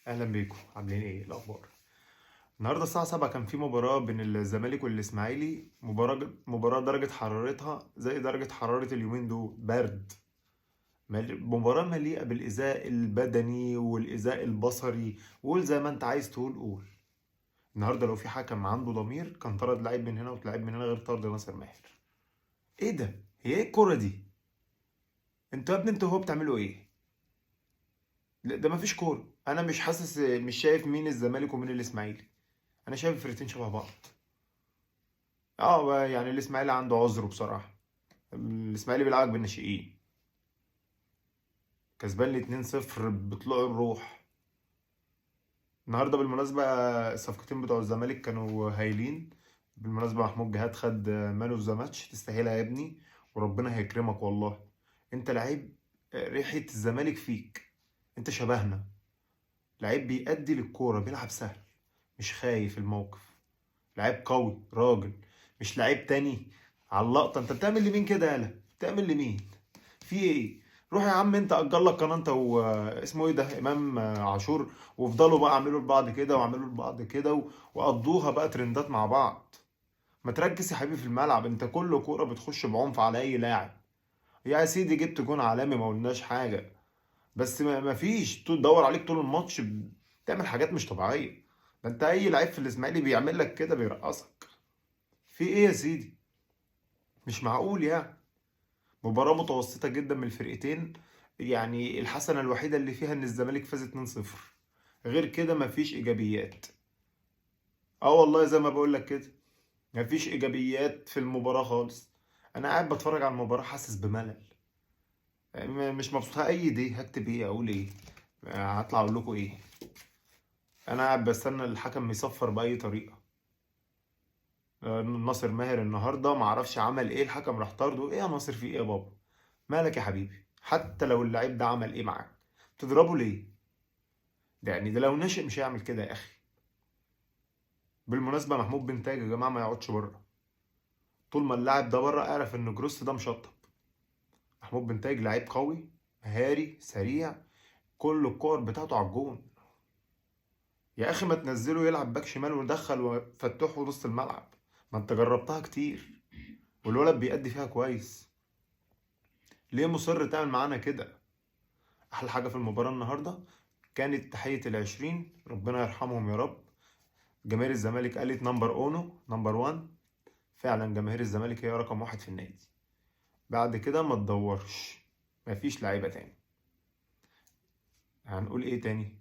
اهلا بيكم، عاملين ايه الاخبار؟ النهارده الساعه 7 كان في مباراه بين الزمالك والاسماعيلي. مباراه درجه حرارتها زي درجه حراره اليومين دول برد. مباراه مليئه بالايذاء البدني والايذاء البصري، وقول زي ما انت عايز تقول قول. النهارده لو في حكم عنده ضمير كان طرد لعيب من هنا وتلعب من هنا غير طرد ناصر ماهر. ايه ده؟ هي ايه الكوره دي؟ انتوا يا ابني انتوا هو بتعملوا ايه؟ لا، ده مفيش كوره. انا مش حاسس، مش شايف مين الزمالك ومين الاسماعيلي. انا شايف الفرقتين شبه بعض. يعني الاسماعيلي عنده عذر بصراحه. الاسماعيلي بيلعبك بالناشئين، كسبان لي 2-0 بطلوع الروح. النهارده بالمناسبه الصفقتين بتوع الزمالك كانوا هايلين. بالمناسبه محمود جهاد خد مان اوف ذا ماتش، تستاهلها يا ابني. وربنا هيكرمك والله. انت لعيب، ريحه الزمالك فيك. انت شبهنا. لعيب بيأدي للكوره، بيلعب سهل، مش خايف الموقف. لعيب قوي راجل، مش لعيب تاني على اللقطه. انت بتعمل لمين كده؟ يالا بتعمل لمين؟ في ايه؟ روح يا عم انت اجر لك قناه انت واسمه ايه ده، امام عاشور، وافضلوا بقى اعملوا لبعض كده واعملوا لبعض كده وقضوها بقى ترندات مع بعض. ما تركز يا حبيبي في الملعب. انت كل كوره بتخش بعنف على اي لاعب. يا سيدي جبت جون عالمي، ما قلناش حاجه. بس ما فيش تدور عليك طول الماتش بتعمل حاجات مش طبيعيه. ده انت اي لعيب في الاسماعيلي بيعمل لك كده بيرقصك. في ايه يا سيدي؟ مش معقول يعني. مباراة متوسطة جدا من الفرقتين. يعني الحسنة الوحيدة اللي فيها ان الزمالك فاز 2-0. غير كده مفيش ايجابيات. اه والله زي ما بقول لك كده، مفيش ايجابيات في المباراة خالص. انا قاعد بتفرج على المباراة حاسس بملل. مش مبسوط. اي دي هكتب ايه اقول ايه؟ هطلع اقول لكم ايه؟ انا قاعد بستنى الحكم يصفر باي طريقة. ناصر ماهر النهارده معرفش عمل ايه، الحكم راح طرده. ايه يا ناصر؟ في ايه يا بابا؟ مالك يا حبيبي؟ حتى لو اللعيب ده عمل ايه معاك تضربه ليه؟ ده يعني ده لو ناشئ مش هيعمل كده يا اخي. بالمناسبه محمود بنتاج يا جماعه ما يقعدش بره. طول ما اللاعب ده بره اعرف ان جروس ده مشطب. محمود بنتاج لعيب قوي، مهاري، سريع، كل الكور بتاعته على الجون. يا اخي ما تنزله يلعب باك شمال وندخل وفتحه وسط الملعب. ما انت جربتها كتير والولد بيأدي فيها كويس. ليه مصر تعمل معانا كده؟ احلى حاجه في المباراه النهارده كانت تحيه العشرين، ربنا يرحمهم يا رب. جماهير الزمالك قالت نمبر اونو نمبر 1. فعلا جماهير الزمالك هي رقم واحد في النادي. بعد كده ما تدورش، مفيش لعيبة تاني. هنقول ايه تاني؟